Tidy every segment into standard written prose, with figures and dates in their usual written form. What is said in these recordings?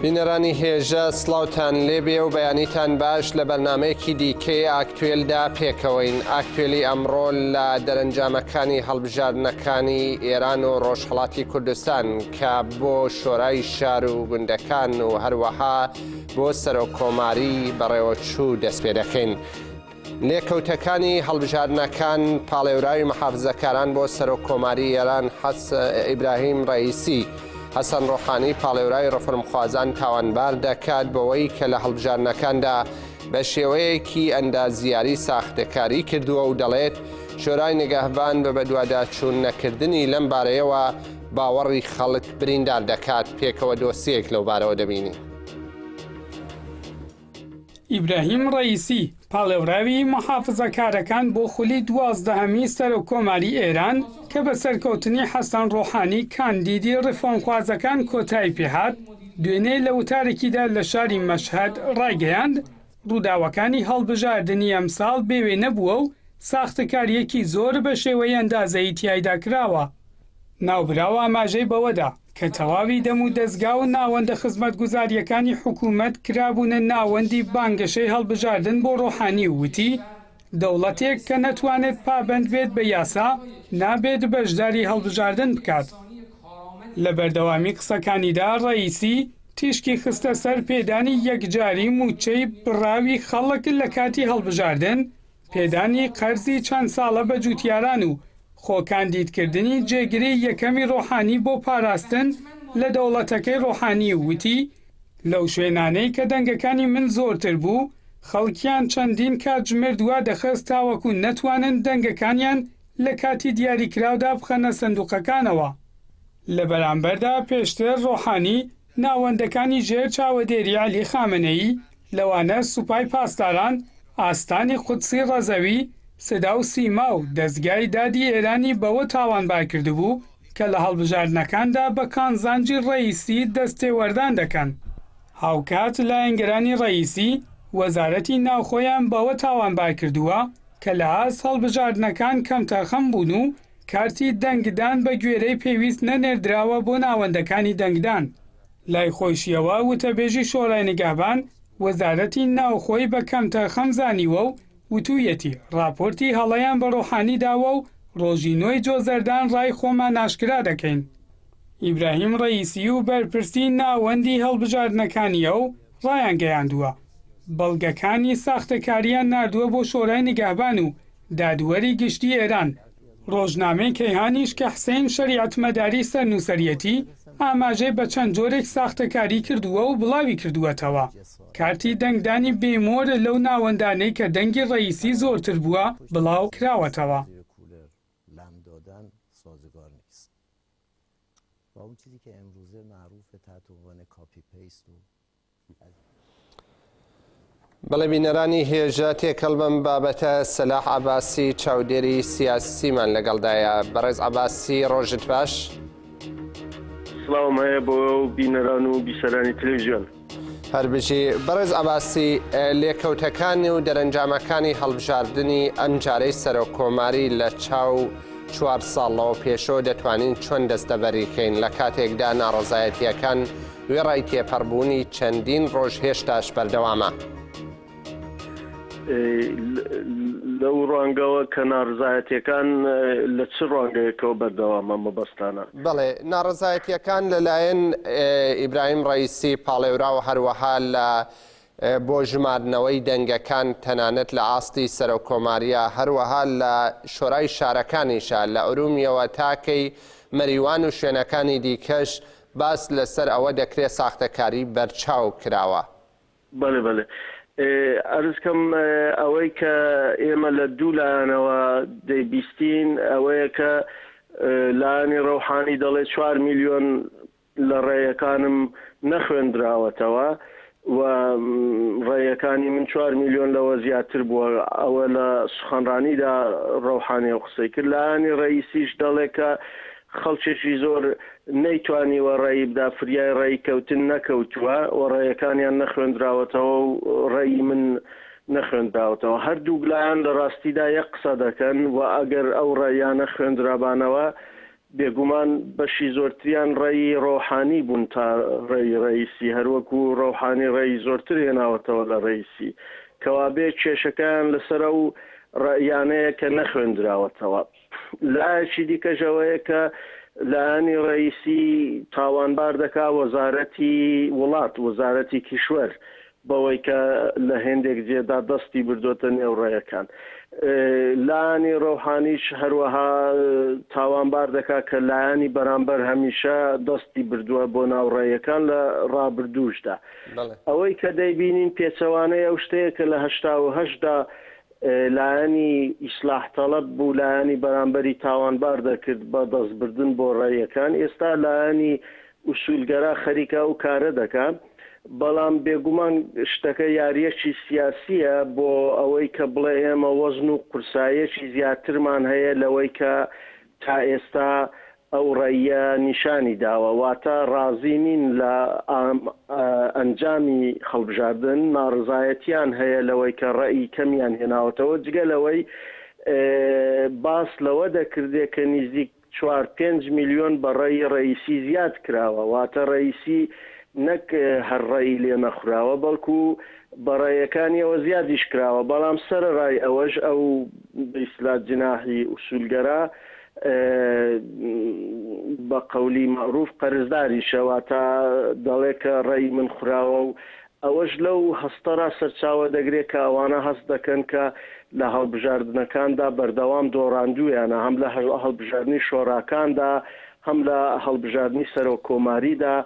بینەرانی هێژە سڵاوتان لێبێ و بەیانیتان باش لە بەرنمەیەکی دیکەی ئاکتوێلدا پێکەوەین. ئاکتوێلی ئەمڕۆ لە دەرەنجامەکانی هەڵبژاردنەکانی ئێران و ڕۆژهەڵاتی کوردستان کە بۆ شۆرای شار و گوندەکان و هەروەها بۆ سەرۆکۆماری بەڕێوەچوو دەست پێ دەکەین. لێکەوتەکانی هەڵبژاردنەکان پاڵێوراوی مەحافزەکاران بۆ سەرۆکۆماری ئێران ئیبراهیم ڕەئیسی حەسەن ڕۆحانی پاڵێورای ڕەفرمخوازان تاوانبار دەکات بەوەی کە لە هەڵبژاردنەکاندا بە شێوەیەکی ئەندازیاری ساختەکاری کردووە و دەڵێت شۆرای نگەهبان بە بەدواداچوون نەکردنی لەم بارەیەوە باوەڕی خەڵک بریندار دەکات. پێکەوە دۆسیەک لەو بارەوە دەبینی. ئیبراهیم ڕەئیسی پاڵێوراوی مەحافزەکارەکان بۆ خولی 12هەمی سەرۆکۆماری ئێران کە بە سەرکەوتنی حەسەن ڕۆحانی کاندیدی ڕیفۆرمخوازەکان کۆتایی پێهات دوێنێ لە وتارێکیدا لە شاری مەشهەد ڕایگەیاند ڕووداوەکانی هەڵبژاردننی ئەمساڵ بێوێ نەبووە و ساختەکاریەکی زۆر بە شێوەی ئەندازەیی تیایدا کراوە. ناوبراوە ئاماژەی بەوەدا کە تەواوی دەم و دەستگا و ناوەندە خزمەتگوزاریەکانی حکوومەت کرابوونە ناوەندی بانگەشەی هەڵبژاردن بۆ ڕۆحانی وتی دەوڵەتێک کە نەتوانێت پابند بێت بە یاسا نابێت بەشداری هەڵبژاردن بکات. لە بەردەوامی قسەکانیدا ڕەئیسی تیشکی خستە سەر پێدانی یەکجاری موچەی بڕاوی خەڵک لە کاتی هەڵبژاردن، پێدانی قەرزی چەند ساڵە بە جوتیاران و خۆکاندیدکردنی جێگری یەکەمی ڕۆحانی بۆ پاراستن لە دەوڵەتەکەی ڕۆحانی وتی لەو شوێنانەی کە دەنگەکانی من زۆرتر بوو خەڵکیان چەندین کاتژمێر دوا دەخست تاوەکو نەتوانن دەنگەکانیان لە کاتی دیاریکراودا بخەنە سندوقەکانەوە. لە بەرامبەردا پێشتر ڕۆحانی ناوەندەکانی ژێر چاوەدێری عەلی خامنەیی لەوانە سوپای پاسداران، ئاستانی قودسی ڕەزەوی، سدا و سیما و دەستگای دادی ئێرانی بەوە تاوانبار کردبوو کە لە هەڵبژاردنەکاندا بە کانزانجی ڕەئیسی دەستێوەردان دەکەن. هاوکات لایەنگەرانی ڕەئیسی وەزارەتی ناوخۆیان بەوە تاوانبار کردووە کە لە ئاست هەڵبژاردنەکان کەمتەخەم بوون و کارتی دەنگدان بە گوێرەی پێویست نەنێردراوە بۆ ناوەندەکانی دەنگدان. لای خۆشیەوە وتەبێژی شۆرای نگەهبان وەزارەتی ناوخۆی بە کەمتەخەم زانیوە و وتوویەتی راپۆرتی هەڵەیان بە ڕۆحانی داوە و ڕۆژی نۆی جۆزەردان ڕای خۆمان ناشکرا دەکەین. ئیبراهیم ڕەئیسی و بەرپرسی ناوەندی هەڵبژاردنەکانیە و ڕایان گەیاندووە بەڵگەکانی ساختەکاریان نردووە بۆ شۆرای نگەهبان و دادوەری گشتی ئێران. ڕۆژنامەی کەیهانیش کە حسێن شەریعەتمەداری سەرنووسەریەتی ئاماژەی بە چەند جۆرێک ساختەکاری کردووە و بڵاوی کردووەتەوە. کارتی دەنگدانی بێمۆر لەو ناوەندانەی کە دەنگی ڕەئیسی زۆرتر بووە بڵاو کراوەتەوە. بەڵێ بینەرانی هێژە تێکەڵ بەم بابەتە سەلاح عەباسی چاودێری سیاسیمان لەگەڵدایە. بەڕێز عەباسی ڕۆژت باش. سڵاوم هەیە بۆ بینەران و بیسەرانی تەلەڤیزیۆن. هەربژی بەڕێز عەباسی لێکەوتەکانی و دەرەنجامەکانی هەڵبژاردننی ئەم جارەی سەرۆکۆماری لە چاو 4 ساڵەوە پێشەوە دەتوانین چۆن دەستەبەریکەین لە کاتێکدا ناڕەزایەتیەکان وێڕای تێپەڕبوونی چەندین ڕۆژ هێشتاش بەردەوامە. لەو ڕوانگەوە کە ناڕزایەتیەکان لە چ ڕوانگەیەکەوە بەردەوامە مەبەستانە؟ بەڵێ ناڕزایەتیەکان لەلایەن ئیبراهیم ڕەئیسی پاڵێورا و هەروەها لە بۆ ژمارنەوەی دەنگەکان تەنانەت لە ئاستی سەرۆکۆماریە هەروەها لە شۆرای شارەکانیشە لە ئورومیەوە تاکەی مەریوان و شوێنەکانی دیکەش باس لەسەر ئەوە دەکرێت ساختەکاری بەرچاو کراوە. بەڵێ بەڵێ ئەرزکەم ئەوەی کە ئێمە لە دوو لایەنەوە دەیبیستین ئەوەیە کە لایەنی ڕۆحانی دەڵێت 4 میلیۆن لە ڕێیەکانم نەخوێندراوەتەوە و ڕێیەکانی من 4 میلیۆن لەوە زیاتر بووە. ئەوە لە سوخەنڕانیدا ڕۆحانی و قسەی کرد. لایەنی ڕەئیسیش دەڵێت کە خەڵکێکی زۆر نەیتوانیوە ڕێی بدا فریای ڕێی کەوتن نەکەوتووە و ڕێیەکانیان نەخوێندراوەتەوە و ڕێی من نەخوێندراوەتەوە. هەردوو لایەن لە ڕاستیدا یەک قسە دەکەن و ئەگەر ئەو ڕێیانە خوێندرابانەوە بێگومان بەشی زۆرتریان ڕێی ڕۆحانی بوون تا ڕێی ڕئیسی، هەروەکو ڕۆحانی ڕێی زۆرتر هێناوەتەوە لە ڕئیسی، کەوابێ کێشەکان لەسرە و ڕیانەیە کە نەخوێندراوەتەوە. لایەکی دیکەژەوەیە کە لایەنی ڕئیسی تاوانبار دەکا وەزارەتی وڵات، وەزارەتی کیشوەر، بەوەی کە لە هێندێک جێدا دەستی بردوۆتە نێو ڕێیەکان. لایەنی ڕۆحانیش هەروەها تاوانبار دەکا کە لایەنی بەرامبەر هەمیشە دەستی بردووە بۆ ناوڕێیەکان لە ڕابردووشدا. ئەوەی کە دەیبینین پێچەوانەیە ئەو شتەیە کە لە 1970دا لایەنی ئیسلاح تەڵەب بوو، لایەنی بەرامبەری تاوانبار دەکرد بە دەستبردن بۆ ڕێیەکان، ئێستا لایەنی ئوسولگەرا خەریکە و کارە دەکات. بەڵام بێگومان شتەکە یاریەکی سیاسیە بۆ ئەوەی کە بڵێ ئێمە وەزن و قورسایەکی زیاترمان هەیە لەوەی کە تا ئێستا ئەو ڕێیە نیشانی داوە، واتە ڕازی نین لە ئەنجامی هەڵبژاردن، ناڕزایەتیان هەیە لەوەی کە ڕێی کەمیان هێناوەتەوە، جگە لەوەی باس لەوە دەکردێت کە نزیک 4-5 میلیۆن بە ڕێی ڕئیسی زیاد کراوە، واتە ڕئیسی نەک هەر ڕێی لێ نەخراوە بەڵکو بەڕێیەکانیەوە زیادیش کراوە. بەڵام سەرڕای ئەوەش ئەو بەئیسلاح جناحی ئوسولگەرا بە قەولی مەعروف قەرزداریشەوە تا دەڵێ کە ڕێی من خوراوە و ئەوەش لەو هەستەرا سەرچاوە دەگرێت کە ئەوانە هەست دەکەن کە لە هەڵبژاردنەکاندا بەردەوام دۆڕاندوویانە، هەم لە هەڵبژاردننی شۆڕاکاندا، هەم لە هەڵبژاردننی سەرۆک کۆماریدا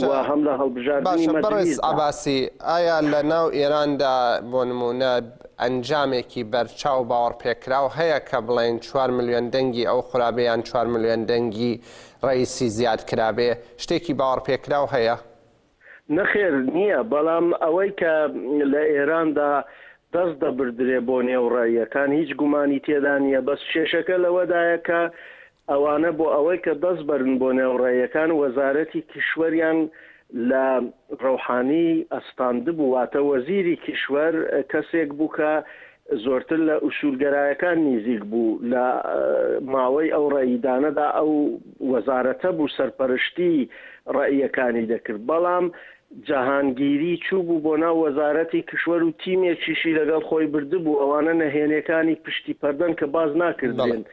و هەم لە هەڵبژاردننی بەڕێز عەباسی، ئایا لە ناو ئێراندا بۆ نمونە ئەنجامێکی بەرچاو باوەڕ پێکراو هەیە کە بڵێن 4 ملیۆن دەنگی ئەو خورابێ یان 4 ملیۆن دەنگی ڕئیسی زیاد کرابێ، شتێکی باوەڕ پێکراو هەیە؟ نەخێر نییە، بەڵام ئەوەی کە لە ئێراندا دەست دەبردرێ بۆ نێو ڕێیەکان هیچ گومانی تێدا نییە، بەس کێشەکە لەوەدایە کە ئەوانە بۆ ئەوەی کە دەست بەرن بۆ نێوڕێیەکان وەزارەتی کیشوەریان لە ڕۆحانی ئەستاندبوو، واتە وەزیری کیشوەر کەسێک بوو کە زۆرتر لە ئوسولگەرایەکان نزیک بوو، لە ماوەی ئەو ڕێیدانەدا ئەو وەزارەتە بوو سەرپەرشتی ڕێیەکانی دەکرد. بەڵام جەهانگیری چوو بوو بۆ ناو وەزارەتی کیشوەر و تیمێکیشی لەگەڵ خۆی بردبوو، ئەوانە نەهێنیەکانی پشتی پەردەن کە باز ناکردن.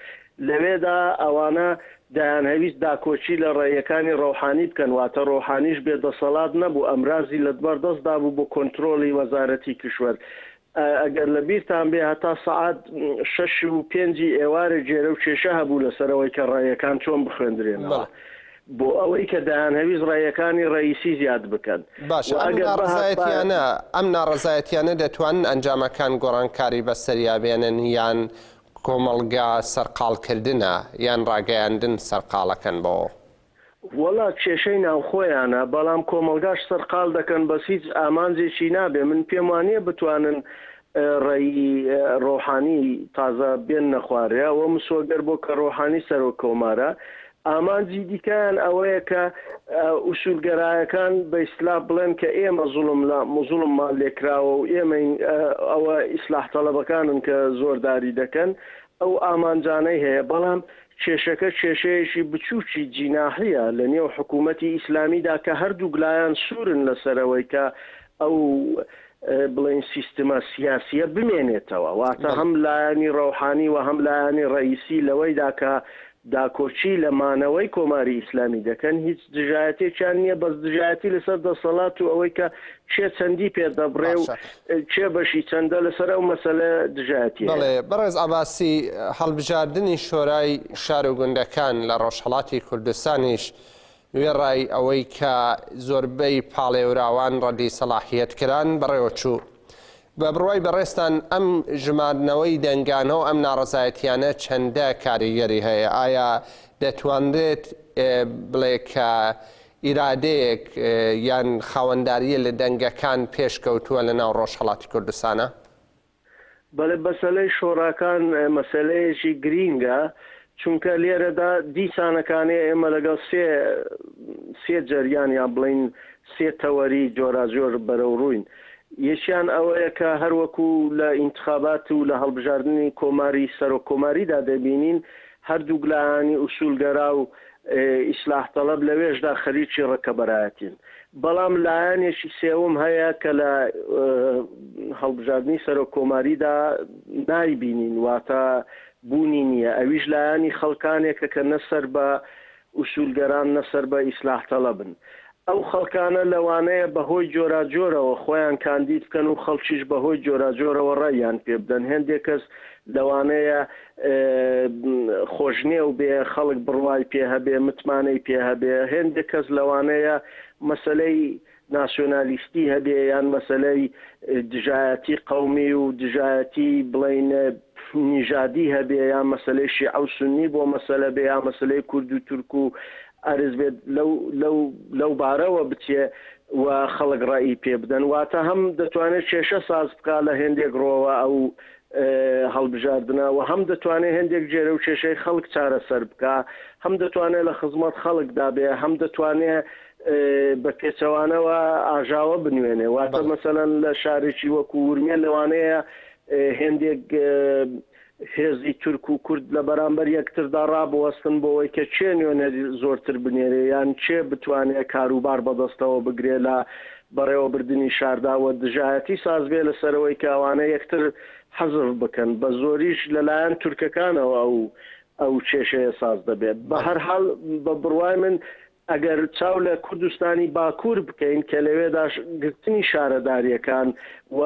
لەوێدا ئەوانە دایانهەویست داکۆچی لە ڕێیەکانی ڕۆحانی بکەن، واتە ڕۆحانیش بێدەسەڵات نەبوو، ئەمرازی لە بەردەستدا بوو بۆ کۆنتترۆلی وەزارەتی کیشوەر. ئەگەر لە بیرتان بێ هەتا سەعات 6 و 5 ئێوارە جێرە و کێشە هەبوو لەسەرەوەی کە ڕێیەکان چۆن بخوێندرێنەوە بۆ ئەوەی کە دایانهەویست ڕێیەکانی ڕئیسی زیاد بکەن. باش ئەم ناڕزایەتیانە دەتوانن ئەنجامەکان گۆڕانکاری بەسەریا بێنن یان کۆمەڵگا سەرقاڵکردنە یان ڕاگەیاندن سەرقاڵەکەن بەوە؟ وەڵا کێشەی ناوخۆیانە، بەڵام کۆمەلگاش سەرقاڵ دەکەن بەس هیچ ئامانجێکی نابێ. من پێم وانییە بتوانن ڕێی ڕۆحانی تازە بێن نەخوارێ، ئەوە مسۆگەر بۆ کە ڕۆحانی سەرۆک کۆمارە. ئامانجی دیکەیان ئەوەیە کە ئوسولگەرایەکان بە ئیسلاح بڵێن کە ئێمە زوڵممان لێکراوە و ئێمە ئەوە ئیسلاح تەڵەبەکانن کە زۆرداری دەکەن، ئەو ئامانجانەی هەیە. بەڵام کێشەکە کێشەیەشی بچووکی جیناحیە لە نێو حکوومەتی ئیسلامیدا کە هەردوو گلایان سوورن لەسەرەوەی کە ئەو بڵێن سیستەمە سیاسیە بمێنێتەوە، واتە هەم لایەنی ڕۆحانی و هەم لایەنی ڕئیسی لەوەیدا کە داکۆچی لە مانەوەی کۆماری ئیسلامی دەکەن، هیچ دژایەتێکیان نییە، بەس دژایەتی لەسەر دەسەڵات و ئەوەی کە چێ چەندی پێدەبڕێ و چێ بەشی چەندە لەسەر ئەو مەسەلە دژایەتی. بەڵێ بەڕێز عەباسی، هەڵبژاردننی شۆرای شار و گوندەکان لە ڕۆژهەڵاتی کوردستانیش وێڕای ئەوەی کە زۆربەی پاڵێوراوان ڕەدی سەلاحیەتکران بەڕێوەچوو. بە بڕوای بەڕێستان ئەم ژمارنەوەی دەنگانە و ئەم ناڕزایەتیانە چەندە کاریگەری هەیە؟ ئایا دەتوانرێت بڵێ کە ئیرادەیەک یان خاوەنداریە لە دەنگەکان پێشکەوتووە لە ناو ڕۆژهەڵاتی کوردستانە؟ بەڵێ بەسەلەی شۆڕاکان مەسەلەیەکی گرینگە، چونکە لێرەدا دیسانەکانی ئێمە لەگەڵ سێ جەریان یان بڵین سێ تەوەری جۆراجۆر بەرەو ڕووین. یەکیان ئەوەیە کە هەروەکو لە ئینتخابات و لە هەڵبژاردننی کۆماری سەرۆک کۆماریدا دەبینین هەردوو لایانی ئوسولگەرا و ئیسلاح تەڵەب لەوێشدا خەریکی ڕکەبەرایەتین. بەڵام لایەنێکی سێوم هەیە کە لە هەڵبژاردننی سەرۆک کۆماریدا نایبینین، واتە بوونی نییە. ئەویش لایەنی خەڵکانێکە کە نەسەر بە ئوسولگەران نەسەر بە ئیسلاح تەڵەبن. ئەو خەڵکانە لەوانەیە بەهۆی جۆراجۆرەوە خۆیان کاندید بکەن و خەڵکیش بەهۆی جۆراجۆرەوە ڕێیان پێ بدەن. هێندێک کەس لەوانەیە خۆشنێ و بێ خەڵک بڕوای پێ هەبێ، متمانەی پێ هەبێ. هێندێک کەس لەوانەیە مەسەلەی ناسیۆنالیستی هەبێ یان مەسەلەی دژایەتی قەومی و دژایەتی بڵین نیژادی هەبێ، یان مەسەلەی شیعە و سونی بۆ مەسەلە بێ، یان مەسەلەی کورد و تورک و ئەرز بێت لەو بارەوە بچێ و خەڵک ڕایی پێ بدەن. واتە هەم دەتوانێت کێشە ساز بکە لە هێندێک ڕۆوە ئەو هەڵبژاردنەوە، هەم دەتوانێت هێندێک جێرە و کێشەی خەڵک چارەسەر بکە، هەم دەتوانێت لە خزمەت خەڵکدا بێ، هەم دەتوانێت بە پێچەوانەوە ئاژاوە بنوێنێ. واتە مەسەلەن لە شارێکی وەکو ورمێ لەوانەیە هێندێک هێزی تورک و کورد لە بەرامبەر یەکتردا ڕابوەستن بۆەوەی کە چێ نوێنەری زۆرتر بنێرێ، یان چێ بتوانێت کاروبار بەدەستەوە بگرێ لە بەڕێوەبردننی شارداوە دژایەتی سازبێ لەسەرەوەی کاوانە یەکتر حەزف بکەن. بە زۆریش لەلایەن تورکەکانەوە ئەو کێشەیە ساز دەبێت. بە هەر حاڵ بە بڕوای من ئەگەر چاو لە کوردستانی باکوور بکەین کە لەوێدا گرتنی شارەداریەکان و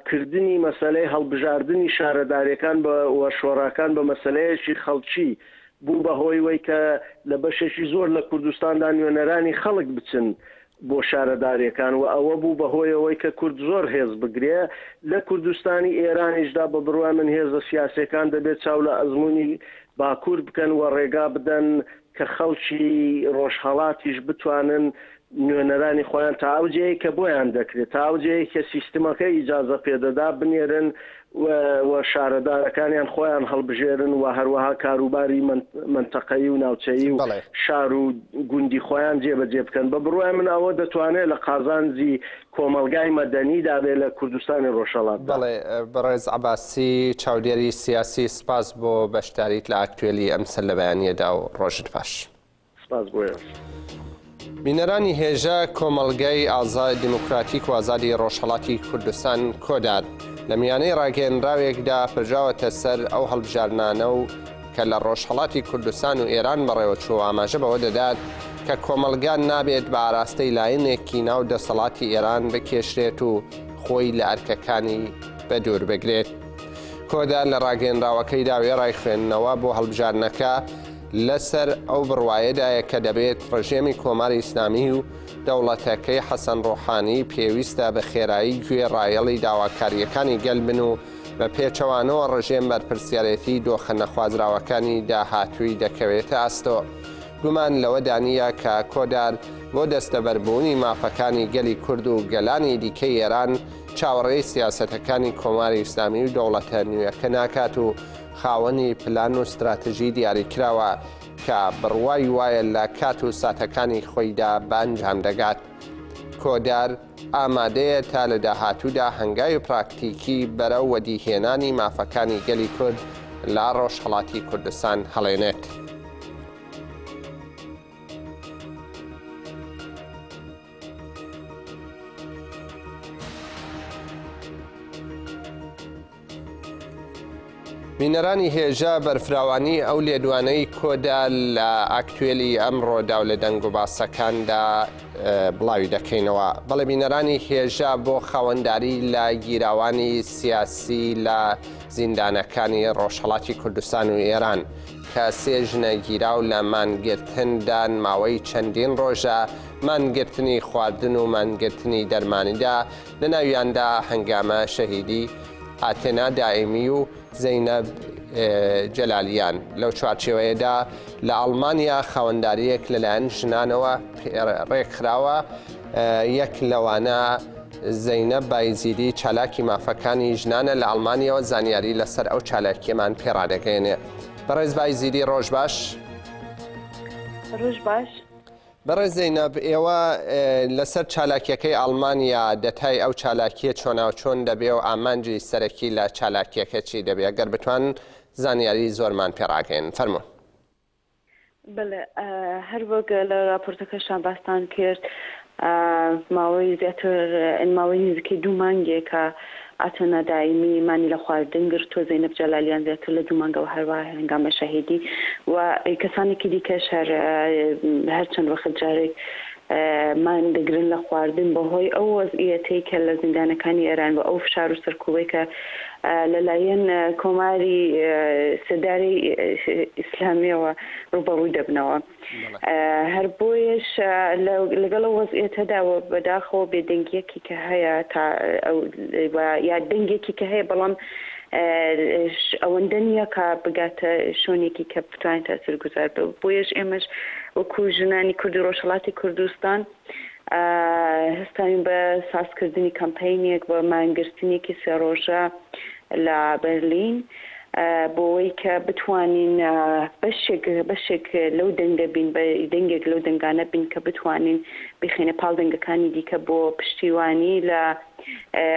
کردنی مەسەلەی هەڵبژاردننی شارەداریەکان وە شۆڕاکان بە مەسەلەیەکی خەڵکی بوو بەهۆی وەی کە لە بەشێکی زۆر لە کوردستاندا نوێنەرانی خەڵک بچن بۆ شارەداریەکان و ئەوە بوو بەهۆیەوەی کە کورد زۆر هێز بگرێ. لە کوردستانی ئێرانیشدا بە بڕوای من هێزە سیاسەکان دەبێت چاو لە ئەزمموی باکوور بکەن و ڕێگا بدەن کە خەڵکی ڕۆژهەڵاتیش بتوانن نوێنەرانی خۆیان تا ئەوجەیە کە بۆیان دەکرێت، تا ئەوجەیە کە سیستمەکە ئیجازە پێدەدا بنێرن و شارەدارەکانیان خۆیان هەڵبژێرن و هەروەها کاروباری منتەقەیی و ناوچەیی و شار و گوندی خۆیان جێبەجێ بکەن. بە بڕوای من ئەوە دەتوانێت لە قازانجی کۆمەلگای مەدەنیدا بێ لە کوردستانی ڕۆژهەڵات. بەڵێ بەڕێز عەباسی چاودێری سیاسی، سپاس بۆ بەشداریت لە ئاکتوێلی ئەمسەر لە بەیانیەدا و ڕۆژت باش. سپاس بۆیە. بینەرانی هێژە کۆمەلگای ئازاد دیموکراتیک و ئازادی ڕۆژهەڵاتی کوردستان کۆدار لە میانەی ڕاگەیەنراوێکدا پرژاوەتە سەر ئەو هەڵبژارنانە و کە لە ڕۆژهەڵاتی کوردستان و ئێران بەڕێوەچوو ئاماژە بەوە دەدات کە کۆمەلگان نابێت بە ئاراستەی لایەنێکی ناو دەسەڵاتی ئێران بکێشرێت و خۆی لە ئەرکەکانی بەدوور بگرێت. کۆدار لە ڕاگەیەنراوەکەیدا وێڕای خوێندنەوە بۆ هەڵبژارنەکە لەسەر ئەو بڕوایەدایە کە دەبێت ڕژێمی کۆماری ئیسلامی و دەوڵەتەکەی حەسەن ڕۆحانی پێویستە بە خێرایی گوێ ڕایەڵی داواکاریەکانی گەلبن و بە پێچەوانەوە ڕژێم بەرپرسیارەتی دۆخە نەخوازراوەکانی داهاتووی دەکەوێتە ئەستۆ. گومان لەوە دانیە کە کۆدار بۆ دەستەبەربوونی مافەکانی گەلی کورد و گەلانی دیکەی ئێران چاوەڕێی سیاسەتەکانی کۆماری ئیسلامی و دەوڵەتە نوێیەکە ناکات و خاوەنی پلان و استراتژی دیاریکراوە کە بڕوای وایە لە کات و ساتەکانی خۆیدا بەنجام دەگات. کۆدار ئامادەیە تا لە داهاتوودا هەنگاوی پراکتیکی بەرەو وەدیهێنانی مافەکانی گەلی کورد لە ڕۆژهەڵاتی کوردستان هەڵێنێت. بینەرانی هێژە بەرفراوانی ئەو لێدوانەی کۆدا لە ئاکتوێلی ئەمڕۆدا و لە دەنگ و باسەکاندا بڵاوی دەکەینەوە. بەڵێ بینەرانی هێژە بۆ خاوەنداری لە گیراوانی سیاسی لە زیندانەکانی ڕۆژهەڵاتی کوردستان و ئێران کە سێ ژنە گیراو لە مانگرتندان ماوەی چەندین ڕۆژە مانگرتنی خواردن و مانگرتنی دەرمانیدا، لە ناویاندا هەنگامە شەهیدی ئاتێنا دائیمی و زەینەب جەلالیان. لەو چوارچێوەیەدا لە ئەڵمانیا خاوەنداریەک لەلایەن ژنانەوە ڕێکخراوە. یەک لەوانە زەینەب بایزیدی چالاکی مافەکانی ژنانە لە ئەڵمانیەوە زانیاری لەسەر ئەو چالاکیەمان پێڕادەگەێنێ. بەڕێز بایزیدی ڕۆژ باش. ڕۆژ باش. بەڕێز زەینەب، ئێوە لەسەر چالاکیەکەی ئەڵمانیا دەتای ئەو چالاکیە چۆناوچۆن دەبێ و ئامانجی سەرەکی لە چالاکیەکە چی دەبێ؟ گەر بتوان زانیاری زۆرمان پێڕاگەین. فەرموون. بەڵێ هەر وەک لە راپۆرتەکەشان باستان کرد ماوەی زیاتر ماوەی نزیکەی 2 مانگێکە ئاتەنە دایمی مانی لە خواردن گرتووە زەینەب جەلالیان زیاتر لە 2 مانگەوە هەروە هەنگامە شەهیدی و کەسانێکی دیکەش هەر چەند وەخت جارێک مان دەگرن لە خواردن بەهۆی ئەو وەزعیەتەی کە لە زیندانەکانی ئێران و ئەو فشار و سەرکوبەی کە لەلایەن کۆماری سەداری ئیسلامیەوە ڕوبەڕووی دەبنەوە هەر بۆیش لەگەڵ وەزعیەتەداوە بەداخەوە بێدەنگیەکی کە هەیە تا یا دەنگێکی کە هەیە بەڵام ئەوەندە نییە کە بگاتە شوێنێکی کە بتوانێت تاثیرگوزار بێت بۆیش ئێمەش وەکو ژنانی کوردی ڕۆژهەڵاتی کوردستان هەستاوین بە سازکردنی کەمپەینێک بە مانگرتنێکی 3 ڕۆژە لە بەرلین بۆەوەی کە بتوانین بەشێک لەو دەنگە بین بە دەنگێک لەو دەنگانە بین کە بتوانین بخێنە پاڵ دەنگەکانی دیکە بۆ پشتیوانی لە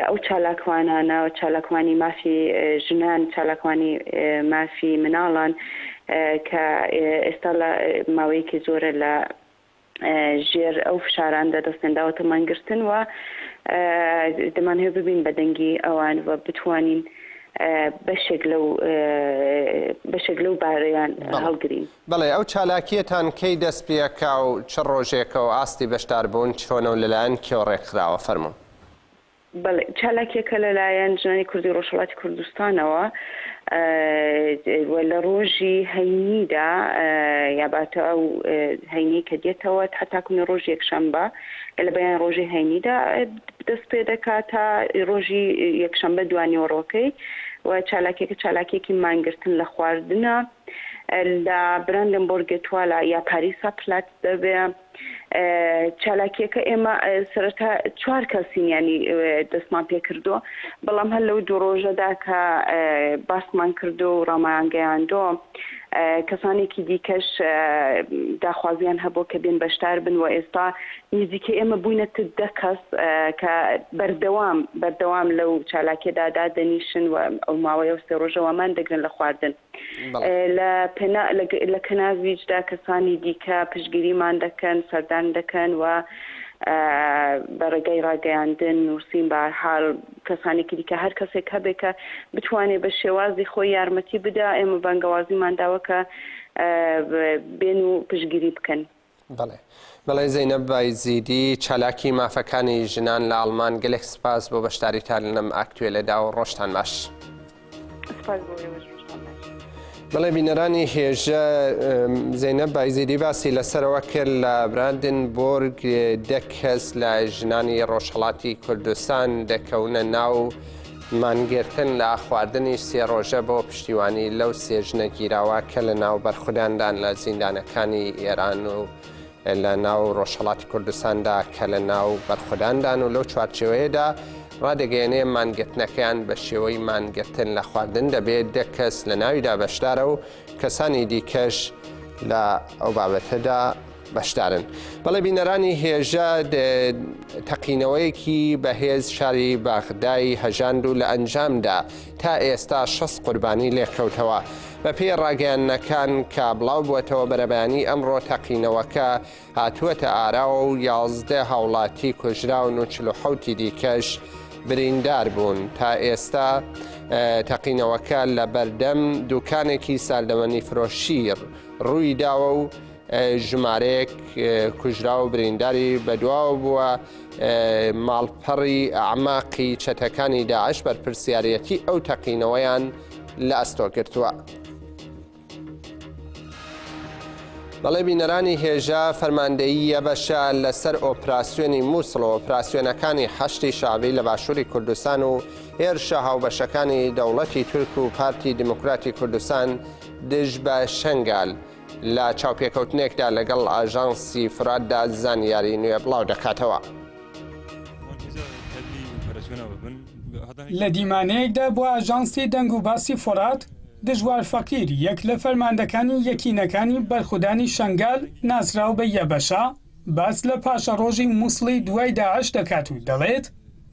ئەو چالاکوانانە و چالاکوانی مافی ژنان چالاکوانی مافی مناڵان کە ئێستا لە ماوەیەکی زۆرە لە ژێر ئەو فشاراندا دەستێنداوەتە مانگرتن و دەمانهێ ببین بە دەنگی ئەوان و بتوانین بەشێک لەو بارەیان هەڵگرین. بەڵێ ئەو چالاکیەتان کەی دەست پێکا و چ ڕۆژێکەوە ئاستی بەشداربوون چۆنە و لەلایەن کێوە ڕێکخراوە فەرموون. بەڵێ چالاکیەکە لەلایەن ژنانی کوردی ڕۆژهەڵاتی کوردستانەوە لە ڕۆژی هەینیدا یاباتە ئەو هەینی کە دێتەوە حتاکوونی ڕۆژی یەکشەمبە لە بەیان ڕۆژی هەینیدا دەست پێ دەکات تا ڕۆژی یەکشەمبە دوانیۆڕۆکەی و چالاکیەکی مانگرتن لە خواردنە لە براندنبۆرگە توالە یا پاریسا پلات دەبێ چالاکیەکە ئێمە سەرەتا 4 کەسینیانی دەستمان پێ کردووە بەڵام هەر لەو 2 ڕۆژەدا کە باسمان کردو و ڕامایانگەیاندۆ کەسانێکی دیکەش داخوازیان هەبوو کە بێن بەشدار بن و ئێستا نزیکە ئێمە بووینەتە 10 کەس کە بەردەوام لەو چالاکیەدا دادەنیشن و ئەو ماوەیە و 3 ڕۆژەوەمان دەگرن لە خواردن لە کەناویجدا کەسانی دیکە پشتگیریمان دەکەن سەردان دەکەن و بەڕێگەی ڕاگەیاندن نووسین بەهەرحاڵ کەسانێکی دیکە هەر کەسێک هەبێ کە بتوانێت بە شێوازی خۆی یارمەتی بدا ئێمە بانگەوازیمان داوە کە بێن و پشتگیری بکەن. بەڵێ زەینەب بایزیدی چالاکی مافەکانی ژنان لە ئەڵمان گەلێک سپاس بۆ بەشداریتان لەم ئاکتوێلەدا و ڕۆژتان باش. سپاس بۆ ئێوەش. بەڵێ بینەرانی هێژە زەینەب بایزیدی باسی لەسەرەوە کرد لە براندنبۆرگ 10 کەس لە ژنانی ڕۆژهەڵاتی کوردستان دەکەونە ناو مانگرتن لە خواردنی 3 ڕۆژە بۆ پشتیوانی لەو 3 ژنە گیراوە کە لە ناو بەرخوداندان لە زیندانەکانی ئێران و لە ناو ڕۆژهەڵاتی کوردستاندا کە لە ناو بەرخوداندان و لەو چوارچێوەیەدا ڕادەگەیەنێ مانگرتنەکەیان بە شێوەی مانگرتن لە خواردن دەبێت 10 کەس لە ناویدا بەشدارە و کەسانی دیکەش لە ئەو بابەتەدا بەشدارن. بەڵێ بینەرانی هێژە تەقینەوەیەکی بەهێز شاری باغدای هەژاند و لە ئەنجامدا تا ئێستا 6 قوربانی لێکەوتەوە. بە پێی ڕاگەیاندنەکان کە بڵاو بووەتەوە بەرەبەیانی ئەمڕۆ تەقینەوەکە هاتووەتە ئاراوە و 11 هاوڵاتی کوژراون و 47 دیکەش بریندار بوون. تا ئێستا تەقینەوەکە لە بەردەم دوکانێکی ساردەمەنی فرۆشیر ڕووی داوە و ژمارەیەک کوژرا و برینداری بەدواوە بووە ماڵپەڕی ئەعماقی چەتەکانی داعش بەرپرسیارەتی ئەو تەقینەوەیان لە ئەستۆ کردووە. بەڵێ بینەرانی هێژە فەرماندەیی بەشە لەسەر ئۆپراسیۆنی مووسڵ و ئۆپراسیۆنەکانی حەشتی شعبی لە باشووری کوردستان و هێرشە هاوبەشەکانی دەوڵەتی تورک و پارتی دیموکراتی کوردستان دژ بە شەنگال لە چاوپێکەوتنێکدا لەگەڵ ئاژانسی فراتدا زانیاری نوێ بڵاو دەکاتەوە. لە دیمانەیەکدا بۆ ئاژانسی دەنگ و باسی فۆرات دژوار فەقیر یەک لە فەرماندەکانی یەکینەکانی بەرخودانی شەنگال ناسراو بە یەبەشە باس لە پاشە ڕۆژی مووسڵی دوای داعش دەکات و دەڵێت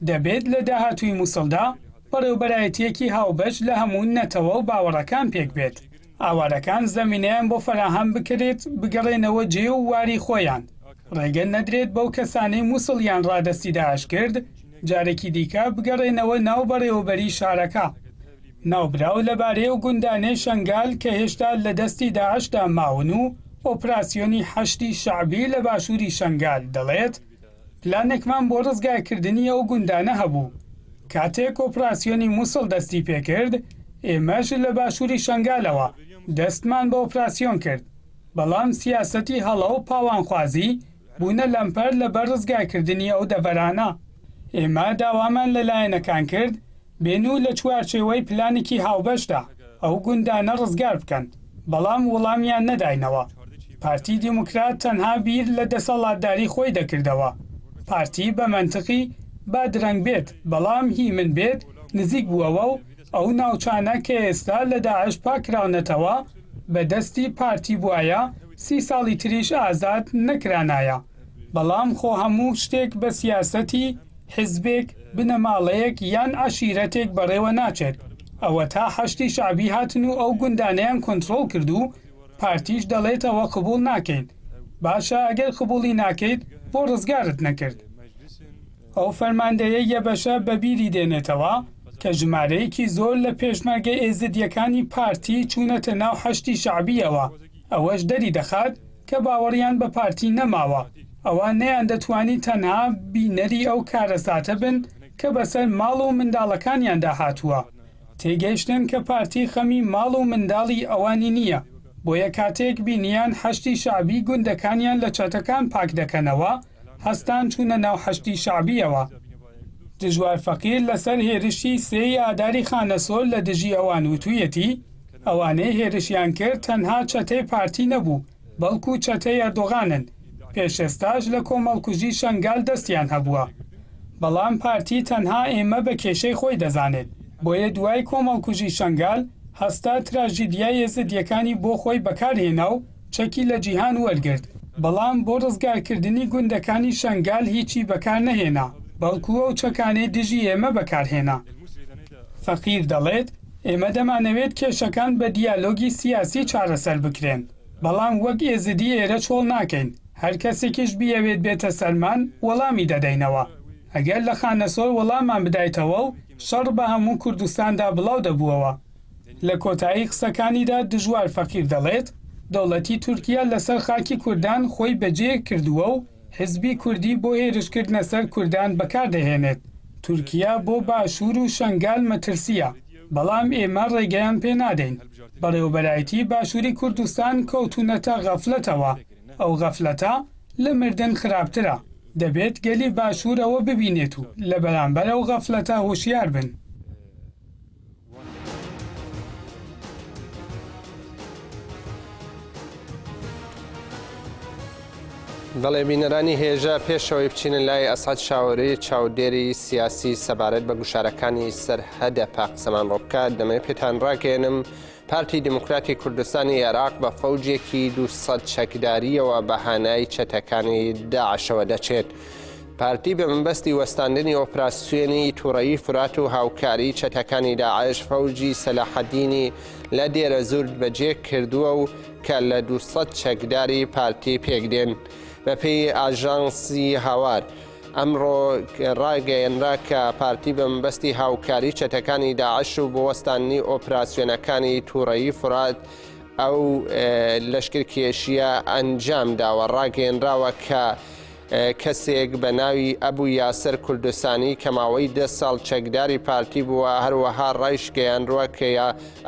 دەبێت لە داهاتووی مووسڵدا بەڕێوەبەرایەتیەکی هاوبەش لە هەموو نەتەوە و باوەڕەکان پێک بێت ئاوارەکان زەمینەیان بۆ فراهەم بکرێت بگەڕێنەوە جێ و واری خۆیان. ڕێگە نەدرێت بەو کەسانەی مووسڵیان ڕادەستی داعش کرد جارێکی دیکە بگەڕێنەوە ناو بەڕێوەبەری شارەکە. ناوبراو لەبارەی و گوندانەی شنگال کە هێشتا لە دەستی داعشدا ماون و ئۆپراسیۆنی حەشتی شەعبی لە باشووری شنگال دەڵێت پلانێکمان بۆ ڕزگارکردنی ئەو گوندانە هەبوو. کاتێک ئۆپراسیۆنی مووسڵ دەستی پێکرد ئێمەش لە باشووری شنگالەوە دەستمان بە ئۆپراسیۆن کرد، بەڵام سیاسەتی هەڵە و پاوانخوازی بوونە لەمپەر لە بەرڕزگارکردنی ئەو دەڤەرانە. ئێمە داوامان لەلایەنەکان کرد بێن و لە چوارچێوەی پلانێکی هاوبەشدا ئەو گوندانە ڕزگار بکەن، بەڵام وەڵامیان نەداینەوە. پارتی دیموکرات تەنها بیر لە دەسەڵاتداری خۆی دەکردەوە. پارتی بە منتقی با درەنگ بێت بەڵام هی من بێت نزیک بووەوە و ئەو ناوچانە کە ئێستا لە داعش پاکراونەتەوە بە دەستی پارتی بووایە 30 ساڵی تریش ئازاد نەکرانایە. بەڵام خۆ هەموو شتێک بە سیاسەتی حزبێک بنەماڵەیەک یان عەشیرەتێک بەڕێوە ناچێت. ئەوە تا حەشتی شەعبی هاتن و ئەو گوندانەیان کۆنتڕۆڵ کرد و پارتیش دەڵێتەوە قبوڵ ناکەین. باشە ئەگەر قبوڵی ناکەیت بۆ ڕزگارت نەکرد. ئەو فەرماندەیە یەبەشە بەبیری دێنێتەوە کە ژمارەیەکی زۆر لە پێشمەرگە ئێزدیەکانی پارتی چوونەتە ناو حەشتی شەعبیەوە. ئەوەش دەری دەخات کە باوەڕیان بە پارتی نەماوە. ئەوان نەیان دەتوانی تەنها بینەری ئەو کارەساتە بن کە بەسەر ماڵ و منداڵەکانیاندا هاتووە. تێگەیشتن کە پارتی خەمی ماڵ و منداڵی ئەوانی نییە، بۆیە کاتێک بینیان حەشتی شەعبی گوندەکانیان لە چەتەکان پاک دەکەنەوە هەستان چوونە ناو حەشتی شەعبیەوە. دژوار فەقیر لەسەر هێرشی سێی ئاداری خانەسۆر لە دژی ئەوان وتوویەتی ئەوانەی هێرشیان کرد تەنها چەتەی پارتی نەبوو بەڵکو چەتەی ئەردۆغانن. پێشێستاش لە کۆمەڵکوژی شنگال دەستیان هەبووە، بەڵام پارتی تەنها ئێمە بە کێشەی خۆی دەزانێت. بۆیە دوای کۆمەڵکوژی شنگال هەستا تراژیدیای ێزدیەکانی بۆ خۆی بەکارهێنا و چەکی لە جیهان وەرگرت، بەڵام بۆ ڕزگارکردنی گوندەکانی شنگال هیچی بەکار نەهێنا، بەڵکو ئەو چەکانەی دژی ئێمە بەکارهێنا. فەقیر دەڵێت ئێمە دەمانەوێت کێشەکان بە دیالۆگی سیاسی چارەسەر بکرێن، بەڵام وەک ئێزدی ئێرە چۆڵ ناکەین. هەر کەسێکیش بیەوێت بێتە سەرمان وەڵامی دەدەینەوە. ئەگەر لە خانەسۆر وەڵامان بدایتەوە و شەڕ بە هەموو کوردستاندا بڵاو دەبووەوە. لە کۆتایی قسەکانیدا دژوار فەقیر دەڵێت دەوڵەتی تورکیا لەسەر خاکی کوردان خۆی بەجێ کردووە و حزبی کوردی بۆ هێرشکردنە سەر کوردان بەکاردەهێنێت. تورکیا بۆ باشوور و شنگال مەترسیە، بەڵام ئێمە ڕێگەیان پێ نادەین. بەڕێوەبەرایەتی باشووری کوردستان کەوتونەتە غەفلەتەوە. ئەو غەفلەتە لە مردن خراپترە. دەبێت گەلی باشوورەوە ببینێت و لە بەرامبەر ئەو غەفلەتە هۆشیار بن. بەڵێ بینەرانی هێژە پێشەوەی بچینە لای ئەسعەد شاوەری چاودێری سیاسی سەبارەت بە گوشارەکانی سەرهەدە پاقسەمان ڕۆ بکات دەمەوێت پێتان ڕاگەێنم پارتی دیموکراتی کوردستانی عێراق بە فەوجێکی 200 چەکداریەوە بەهانای چەتەکانی داعشەوە دەچێت. پارتی بە منبەستی وەستاندنی ئۆپراسیۆنی تووڕەیی فورات و هاوکاری چەتەکانی داعش فەوجی سەلاحەدینی لە دێرە زورد بەجێ کردووە و کە لە 200 چەکداری پارتی پێکدێن. بەپێی ئاژانسی هاوار ئەمڕۆ ڕاگەیەنرا کە پارتی بە منبەستی هاوکاری چەتەکانی داعش و بۆ وەستاندنی ئۆپراسیۆنەکانی تووڕەیی فورات ئەو لەشکرکێشیە ئەنجام داوە. ڕاگەیەنراوە کە کەسێک بە ناوی ئەبوو یاسر کوردستانی کە ماوەی 10 ساڵ چەکداری پارتی بووە هەروەها ڕایشگەیاندڕوە کە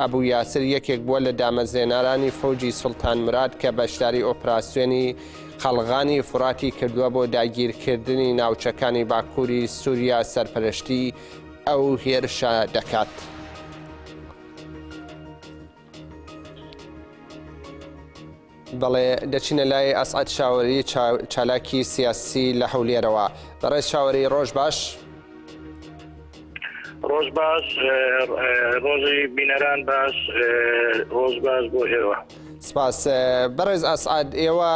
ئەبوو یاسر یەکێک بووە لە دامەزێنەرانی فەوجی سوڵتان مراد کە بەشداری ئۆپراسیۆنی خەڵغانی فوراتی کردووە بۆ داگیرکردنی ناوچەکانی باکووری سووریا سەرپەرشتی ئەو هێرشە دەکات. بەڵێ دەچینە لای ئەسعەد شاوەری چالاکی سیاسی لە هەولێرەوە. بەڕێز شاوەری ڕۆژ باش. ڕۆژ باش، ڕۆژی بینەران باش، ڕۆژ باش بۆ ئێوە. سپاس. بەڕێز ئەسعەد ئێوە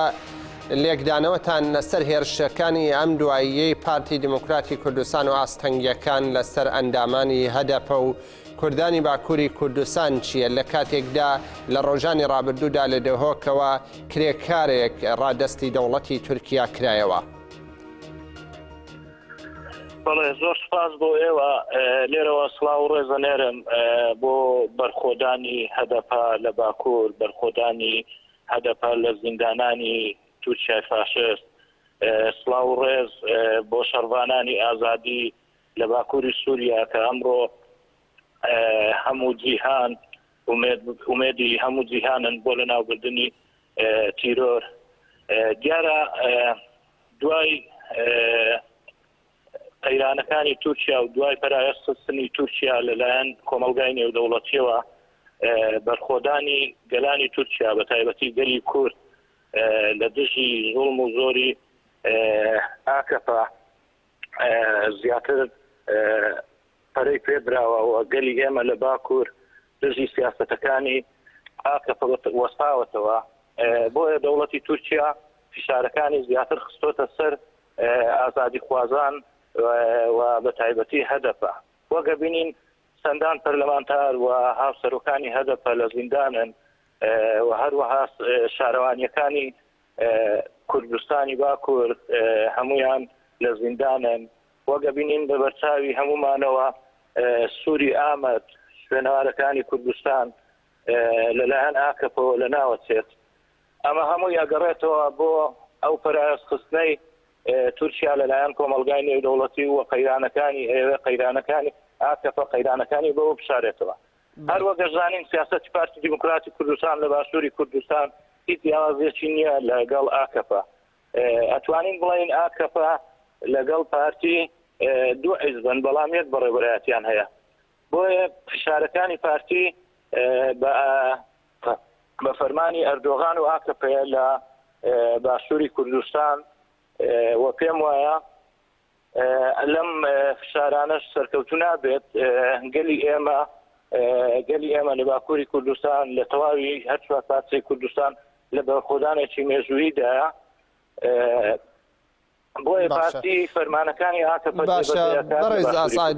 لێکدانەوەتان لەسەر هێرشەکانی ئەم دواییەی پارتی دیموکراتی کوردستان و ئاستەنگیەکان لەسەر ئەندامانی هەدەپە و کوردانی باکووری کوردستان چییە لە کاتێکدا لە ڕۆژانی ڕابردوودا لە دەهۆکەوە کرێکارێک ڕادەستی دەوڵەتی تورکیا کرایەوە؟ بەڵێ زۆر سپاس بۆ ئێوە لێرەوە سڵاو و ڕێزەنێرم بۆ بەرخۆدانی هەدەپا لە باکوور، بەرخۆدانی هەدەپا لە زیندانانی تورکیای فاشست، سڵاو و ڕێز بۆ شەڕڤانانی ئازادی لە باکووری سووریا کە ئەمڕۆ هەموو جیهان ئومێدی هەموو جیهانن بۆ لە ناوبردننی تیرۆر. دیارە دوای قەیرانەکانی تورکیا و دوای پەرایەستنی تورکیا لەلایەن کۆمەلگای نێودەوڵەتیەوە بەرخۆدانی گەلانی تورکیا بە تایبەتی گەلی کورد لە دژی زوڵم و زۆری ئاکەپا زیاتر پەرەی پێدراوە و گەلی ئێمە لە باکوور دژی سیاسەتەکانی ئاکەپا وەستاوەتەوە بۆیە دەوڵەتی تورکیا فشارەکانی زیاتر خستۆتە سەر ئازادی خوازان و بە تایبەتی هەدەپا. وەگە بینین چەندان پەرلەمانتار و هاوسەرۆکانی هەدەپا لە زیندانن و هەروەها شارەوانیەکانی کوردستانی باکوور هەمویان لە زیندانن. وەگە بینین بە بەرچاوی هەمومانەوە سووری ئامەد شوێنەوارەکانی کوردستان لەلایەن ئاکەپەوە لە ناوەچێت. ئەمە هەموو یاگەڕێتەوە بۆ ئەو پەرایەستخستنەی تورکیا لەلایەن کۆمەلگای نێودەوڵەتی و قەیرانەکانی ئێوە قەیرانەکانی ئاکەپە قەیرانەکانی بەوە بشارێتەوە. هەروەگە زانین سیاسەتی پارتی دیموکراتی کوردستان لە باشووری کوردستان هیچ یاوازێکی نییە لەگەڵ ئاکەپە. ئەتوانین بڵین ئاکەپە لەگەڵ پارتی دوو حیزبن بەڵام یەک بەڕێوەبەرایەتیان هەیە. بۆیە فشارەکانی پارتی بە فەرمانی ئەردۆغان و ئاکەپەیە لە باشووری کوردستان و پێم وایە لەم فشارانەش سەرکەوتو نابێت گەلی ئێمە لە باکووری کوردستان لە تەواوی هەر چوار پارچەی کوردستان لە بەرخۆدانێکی مێژوویدایە. بۆیە پارتی فەرمانەکانی ئاکەپە بەڕێز ئازاد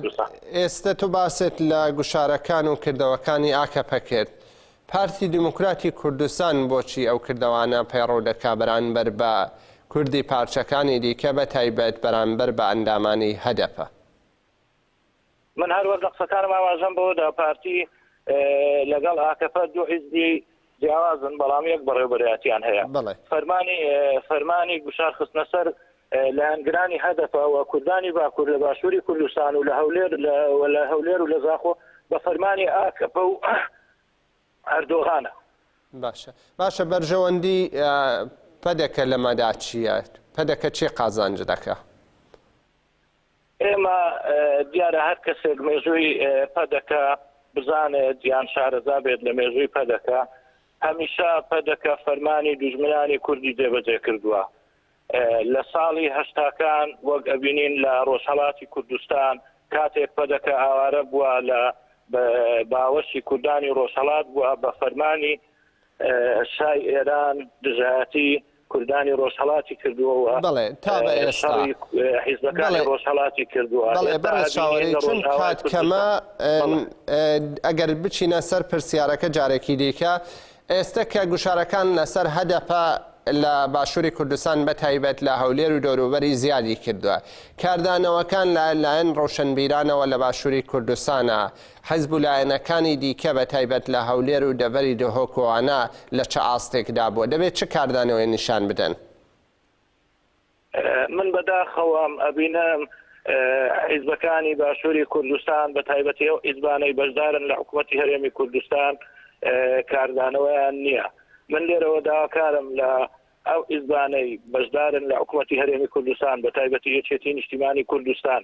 ئێستا تو باست لە گوشارەکان و کردەوەکانی ئاکەپە کرد. پارتی دیموکراتی کوردستان بۆچی ئەو کردەوانە پەیڕۆ دەکا بەرامبەر بە کوردی پارچەکانی دیکە بە تایبەت بەرامبەر بە ئەندامانی هەدەپە؟ من هەروەک قسەکانم ئاماژەم بۆدا پارتی لەگەڵ ئاکەپە دوو حیزبی جیاوازن بەڵام یەک بەڕێوەبەرایەتیان هەیە. فەرمانی گوشار خستنە سەر لایەنگرانی هەدەپە و کوردانی باکوور لە باشووری کوردستان و لە هەولێر و لە زاخۆ بە فەرمانی ئاکەپە و ئەردۆغانە. باشە بەرژەوەندی پەدەکە لەمەدا چییە؟ پەدەکە چی قازانج دەکە؟ ئێمە دیارە هەر کەسێک مێژووی پەدەکە بزانێت یان شارەزا بێت لە مێژووی پەدەکە هەمیشە پەدەکە فەرمانی دوژمنانی کوردی جێبەجێ کردووە. لە ساڵی هەشتاکان وەک ئەبینین لە ڕۆژهەڵاتی کوردستان کاتێک پەدەکە ئاوارە بووە لە باوەشی کوردانی ڕۆژهەڵات بووە بە فەرمانی شای ئێران دژایەتی کوردانی ڕۆژهەڵاتی کردووە تا بە ئێستا حیزبەکانی ڕۆژهەڵاتی کردووە. بەڵێ چاوەڕێی چون کات کەمە ئەگەر بچینە سەر پرسیارەکە جارێکی دیکە ئێستا کە گوشارەکان لەسەر هەدەپە لە باشووری کوردستان بە تایبەت لە هەولێر و دەوروبەری زیادی کردووە. کاردانەوەکان لایەن ڕۆشنبیرانەوە لە باشووری کوردستانە حەزب و لایەنەکانی دیکە بە تایبەت لە هەولێر و دەڤەری دهۆکۆوانە لە چه ئاستێکدا بووە دەبێت چه کاردانەوەی نیشان بدەن؟ من بەداخەوەم ئەبینم حیزبەکانی باشووری کوردستان بە تایبەتی ئەو حیزبانەی بەشدارن لە حکوومەتی هەرێمی کوردستان کاردانەوەیان نییە. من لێرەوە داواکارم لە ئەو حیزبانەی بەشدارن لە حکوومەتی هەرێمی کوردستان بە تایبەتی یەکێتی نیشتیمانی کوردستان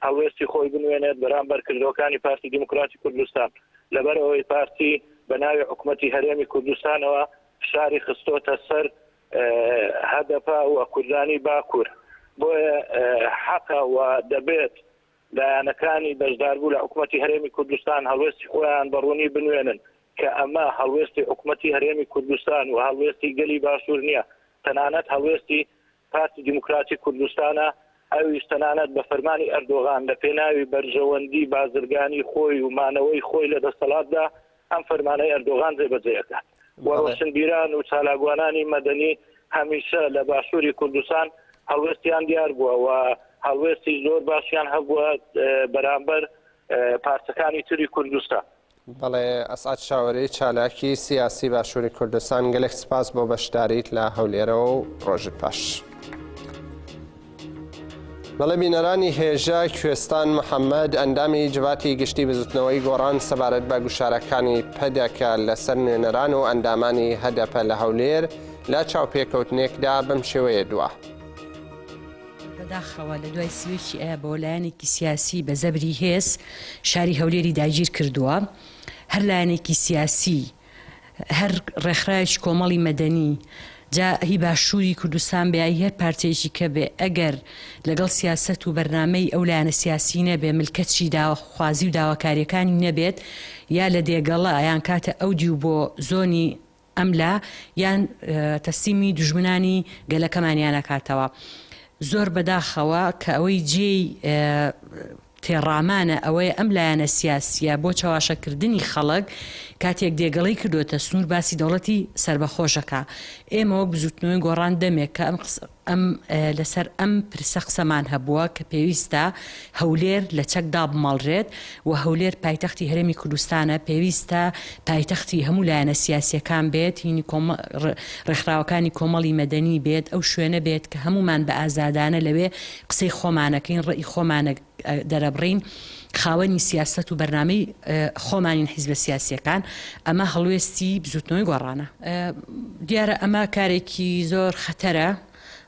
هەڵوێستی خۆی بنوێنێت بەرامبەر کردەوەکانی پارتی دیموکراتی کوردستان لەبەرەوەی پارتی بە ناوی حکوومەتی هەرێمی کوردستانەوە فشاری خستۆتە سەر هەدەپا و کوردانی باکوور. بۆیە حەقە و دەبێت لایەنەکانی بەشداربوو لە حکوومەتی هەرێمی کوردستان هەڵوێستی خۆیان بەڕوونی بنوێنن کە ئەمە هەڵوێستی حکوومەتی هەرێمی کوردستان و هەڵوێستی گەلی باشوور نییە، تەنانەت هەڵوێستی پارتی دیموکراتی کوردستانە ئەویش تەنانەت بە فەرمانی ئەردۆغان لە پێناوی بەرژەوەندی بازرگانی خۆی و مانەوەی خۆی لە دەسەڵاتدا ئەم فەرمانەی ئەردۆغان جێبەجێەکات و ڕۆشنبیران و چالاکوانانی مەدەنی هەمیشە لە باشووری کوردستان هەڵوێستیان دیار بووە و هەڵوێستی زۆر باشیان هەبووە بەرامبەر پارچەکانی تری کوردستان. بەڵێ ئەسعاد شاوەری چالاکی سیاسی باشووری کوردستان گەلێک سپاس بۆ بەشداریت لە هەولێرەوە و ڕۆژت باش. بەڵێ بینەرانی هێژە کوێستان محەممەد ئەندامی جواتی گشتی بزوتنەوەی گۆڕان سەبارەت بە گوشارەکانی پەدەکە لەسەر نوێنەران و ئەندامانی هەدەپە لە هەولێر لە چاوپێکەوتنێکدا بەم شێوەیە دووە. بەداخەوە لە دوای سوێکی ئایا بە لایەنێکی سیاسی بە زەبری هێز شاری هەولێری داگیر کردووە، هەر لایەنێکی سیاسی هەر ڕێکخراوێکی کۆمەڵی مەدەنی جا هی باشووری کوردستان بێ هەر پارتێکی کە بێ ئەگەر لەگەڵ سیاست و بەرنامەی ئەو لایەنە سیاسی نەبێ ملکەتی داواخوازی و داواکاریەکانی نەبێت یا لە دێگەڵا یان کاتە ئەودی و بۆ زۆنی ئەملا یان تەسلیمی دوژمنانی گەلەکەمانیان کاتەوە. زۆر بەداخەوە کە ئەوەی جێی تێڕامانە ئەوەیە ئەم لایەنە سیاسیە بۆ چاواشەکردنی خەڵک کاتێک دێگەڵی کردوتە سنوور باسی دەوڵەتی سربەخۆشەکە. ئێمە وەک بزوتنەوەی گۆڕان دەمێک کە لەسەر ئەم پرسە قسەمان هەبووە کە پێویستە هەولێر لە چەکدا بمەڵرێت و هەولێر پایتەختی هەرێمی کوردستانە پێویستە پایتەختی هەموو لایەنە سیاسیەکان بێت، هینی ڕێکخراوەکانی کۆمەڵی مەدەنی بێت، ئەو شوێنە بێت کە هەمومان بە ئازادانە لەوێ قسەی خۆمانەکەین، ڕێی خۆمانە دەرەبڕین، خاوەنی سیاست و بەرنامەی خۆمانین حیزبە سیاسیەکان. ئەمە هەڵوێستی بزوتنەوەی گۆڕانە. دیارە ئەمە کارێکی زۆر خەتەرە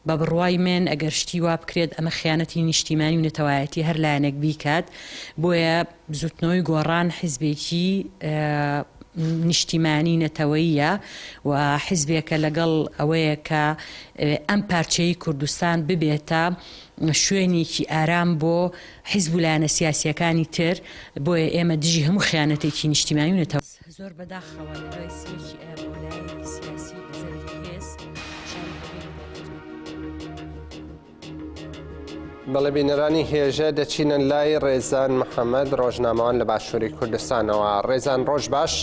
بە بڕوای من ئەگەر شتی وا بکرێت ئەمە خیانەتی نیشتیمانی و نەتەوایەتی هەر لایەنێک بیکات. بۆیە بزوتنەوەی گۆڕان حیزبێکی نیشتیمانی نەتەوەییە و حیزبێکە لەگەڵ ئەوەیە کە ئەم پارچەی کوردستان ببێتە شوێنێکی ئارام بۆ حیزب و لایەنە سیاسیەکانی تر. بۆیە ئێمە دژی هەموو خیانەتێکی نیشتیمانی و نەتەوە. زۆر بەداخەوە لە دوای سوێکی بۆ لایەنێکی سیاسی بە زەوی هێز بەڵێ بینەرانی هێژە دەچینە لای ڕێزان محەممەد ڕۆژنامەوان لە باشووری کوردستانەوە. ڕێزان ڕۆژ باش.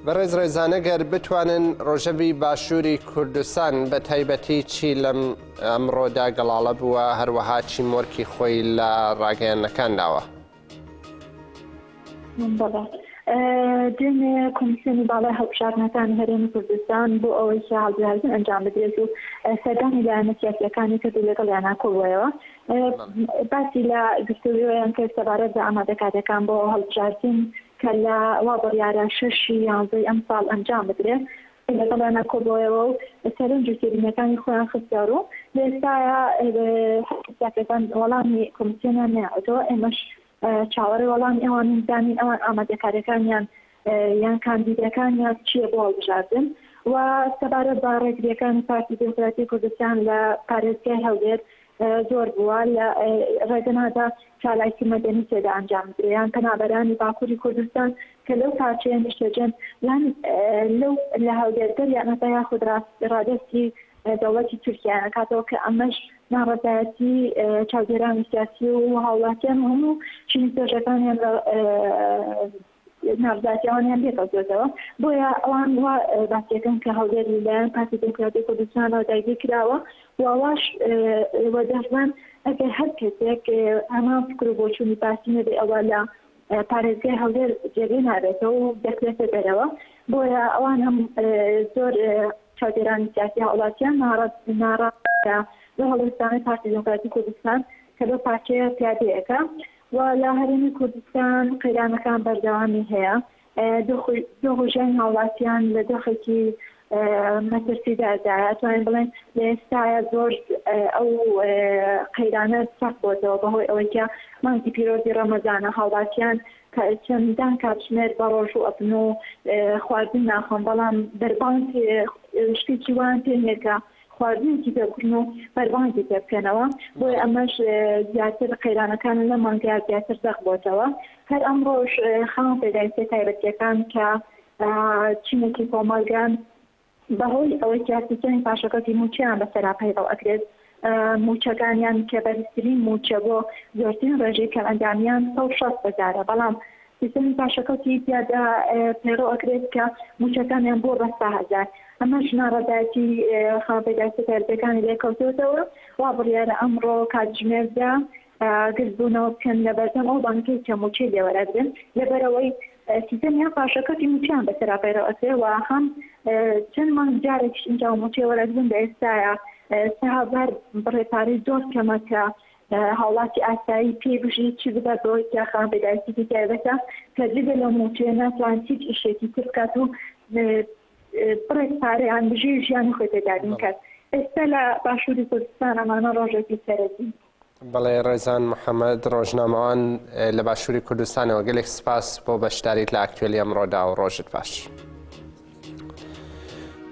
بەڕێز ڕێزانە گەر بتوانن ڕۆژەوی باشووری کوردستان بە تایبەتی چی لەم ئەمڕۆدا گەڵاڵە بووە هەروەها چی مۆرکی خۆی لە ڕاگەیاندنەکان داوە؟ دوێنێ کۆمیسیۆنی باڵای هەڵبژاردنەکانی هەرێمی کوردستان بۆ ئەوەی کە هەڵبژاردن ئەنجام بدرێت و سەردانی لایەنە سیاسیەکانی کردو لەگەڵ یانە کۆبووەوە. باسی لە گفتوگۆیان کرد سەبارەت بە ئامادەکاریەکان بۆ هەڵبژاردن کە لە وا بڕیارە 6 یانزەی ئەم ساڵ ئەنجام بدرێت لەگەڵ یانە کۆبووەوە و سەرنج و سێبینەکانی خۆیان خستیار و لە ئێستاە سیاسەکان وەڵامی کۆمیسیۆنیان نەیاوەتەوە. ئێمەش چاوەڕێی وەڵامی ئەوان زانین ئەوان ئامادەکاریەکانیان یان کاندیدەکانیان چییە بۆ هەڵبژاردن و سەبارەت بە ڕێگریەکانی پارتی دموکراتی کوردستان لە پارێزگای هەولێر زۆر بووە لە ڕێگەنادا چالاکی مەدەنی تێدا ئەنجام درێیان پەنابەرانی باکووری کوردستان کە لەو پارچەیە نیشتەجەن لەو لە هەولێرگەر یانەتە یاخود ڕادستی دەوڵەتی تورکیانە کاتەوە کە ئەمەش ناڕەزایەتی چاودێرانی سیاسی و هاوڵاتیان و هەموو چینی سۆژەکانیان ناڕزایەتیەوانیان لێکەوتێتەوە. بۆیە ئەوان وا باسیەکەن کە هەولێری لایەن پارتی دموکراتی کوردستانەوە داگیر کراوە و ئەواش وەدەستان ئەگەر هەر کەسێک هەمان فکر و بۆچوونی باسی نەبێ ئەوە لە پارێزگای هەولێر جێگەی نابێتەوە و دەکرێتە دەرەوە. بۆیە ئەوان هەم زۆر چاودێرانی سیاسی هاوڵاتیان ناڕەزایە لە هەڵوێستانی پارتی دموکراتی کوردستان کە لەو پارچەیە پیادەیەکە و لە هەرێمی کوردستان قەیرانەکان بەردەوامی هەیە. دۆخۆژیانی هاوڵاتیان لە دۆخێکی مەترسیدادایە توانین بڵێن لە ئێستاە زۆر ئەو قەیرانە سەخت بۆتەوە بەهۆی ئەوەی کە مانگی پیرۆزی ڕەمەزانە هاوڵاتیان چەندان کاتژمێر بە ڕۆژ و ئەبن و خواردن ناخۆن بەڵام دەربانگ شتێکی وان پێنێکە خواردنێکی پێکردن و بەربانگی پێ بکەنەوە. بۆی ئەمەش زیاتر قەیرانەکان لە مانگیا زیاتر سەخت بۆتەوە. هەر ئەمڕۆژ خەڵک پێداویستە تایبەتیەکان کە چینێکی کۆمەڵگەن بەهۆی ئەوەی سیاسەکانی پاشەکەتی موچیان بەسەرا پەیڕەو ئەکرێت موچەکانیان کە بەرزترین موچە بۆ زۆرترین ڕێژەی کەمەندامیان 160,000 بەڵام سیستەمی پاشەکەوتی پیادا پەیڕەو ئەکرێت کە موچەکانیان بۆ بە 100,000 ئەمەش ناڕەدایەتی خاڵپەیداریە پەیڕەوەکانی لێکەوتوێتەوە وا بڕیارە ئەمڕۆ کاتژمێردا گرتبوونەوە بکەن لە بەردەم ئەو بانکەی کە موچەی لێوەرەگرن لەبەرەوەی سیستەمی پاشەکەتی موچیان بەسەرا پەیڕەو ئەکرێت و هەم چەند مانگ جارێکیش اینجا موچەی وەرەگرن بە ئێستاە سەهابەر بڕێپارەی زۆر کەمە کە هاوڵاتی ئاسایی پێبژی چی بدات بۆی کە خاڵپەیداریەتی تایبەتە کە جگە لەو موچەیە ناتوانێت هیچ ئیشێکی تر بکات و بڕێپارەیان بژی ژیانی خۆی تێدابین کرد. ئێستا لە باشووری کوردستان ئەمانە ڕۆژێکی سەرەکی. بەڵێ ڕێزان محەممەد ڕۆژنامەوان لە باشووری کوردستانەوە گەلێک سپاس بۆ بەشداریت لە ئاکتوێلی ئەمڕۆدا و ڕۆژت باش.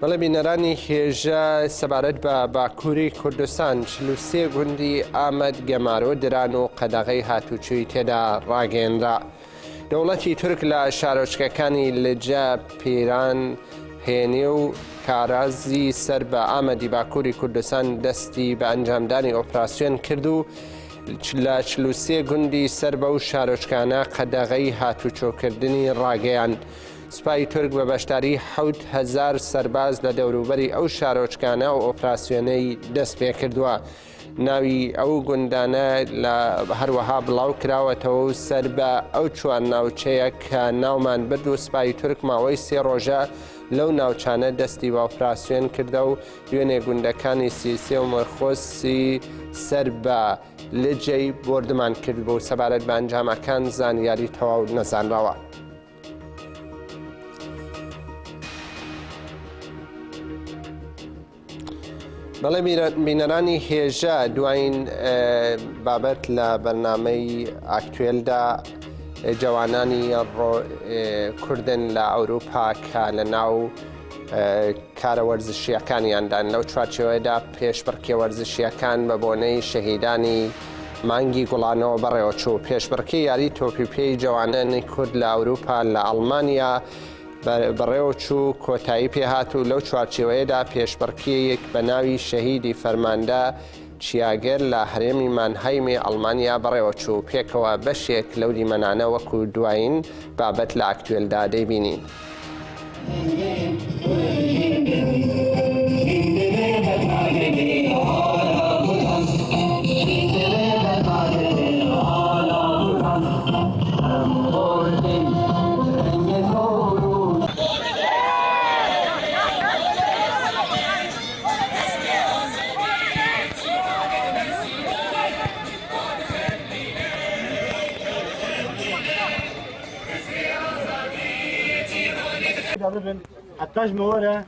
بەڵێ بینەرانی هێژە سەبارەت بە باکووری کوردستان 43 گوندی ئامەد گەمارۆ دران و قەدەغەی هاتوچووی تێدا ڕاگەێنرا. دەوڵەتی تورک لە شارۆچکەکانی لجە پیران هێنێ و کارازی سەر بە ئامەدی باکووری کوردستان دەستی بە ئەنجامدانی ئۆپراسیۆن کرد و لە 43 گوندی سەر بە و شارۆچکانە قەدەغەی هاتوچۆکردنی ڕاگەیان. سوپای تورک بە بەشداری 7,000 سەرباز لە دەوروبەری ئەو شارۆچکانە و ئۆپراسیۆنەی دەست پێ کردووە. ناوی ئەو گوندانە لە هەروەها بڵاو کراوەتەوە و سەر بە ئەو چوار ناوچەیە کە ناومان برد و سوپای تورک ماوەی 3 ڕۆژە لەو ناوچانە دەستی بە ئۆپراسیۆن کردە و دوێنێ گوندەکانی سیسێ و مەرخۆسی سەر بە لجەی بردمان کرد بۆ سەبارەت بە ئەنجامەکان زانیاری تەواو نەزانراوە. بەڵێ بینەرانی هێژە دوایین بابەت لە بەرنامەی ئاکتوێلدا جوانانی کوردن لە ئەوروپا کە لە ناو کارە وەرزشیەکانیاندان لەو چوارچێوەیەدا پێشبڕکێ وەرزشیەکان بە بۆنەی شەهیدانی مانگی گوڵانەوە بەڕێوەچوو. پێشبڕکێ یاری تۆپیپێی جوانانی کورد لە ئەوروپا لە ئەڵمانیا بەڕێوەچوو کۆتایی پێهات و لەو چوارچێوەیەدا پێشبڕکێیەک بە ناوی شەهیدی فەرماندە چیاگەر لە هەرێمی مانهایمی ئەڵمانیا بەڕێوەچوو. پێکەوە بەشێک لەو دیمەنانە وەکو دوایین بابەت لە ئاکتوێلدا دەیبینین. حتاج مورا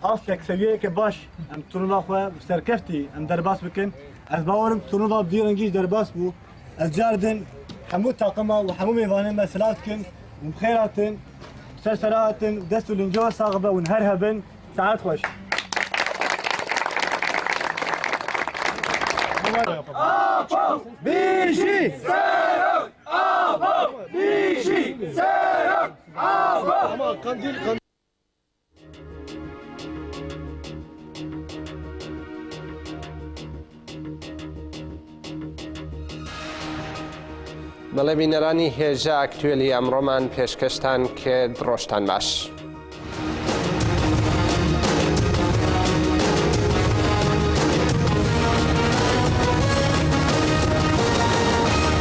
أصلك سوية كباش أم ترونا خوا سركفتي أم درباس بكن أزباورم ترونا بديرنجيش درباس بو الجاردن حمو طاقمة وحمو ميفانين مسلاتكن ومخيراتن سرسراتن دستو لنجوا صاغبة ونهرها بن ساعات خوش. بيجي سيرك أبو بيجي سيرك أبو قنديل بەڵێ بینەرانی هێژە ئاکتوێلی ئەمڕۆمان پێشکەشتان کرد ڕۆژتان باش.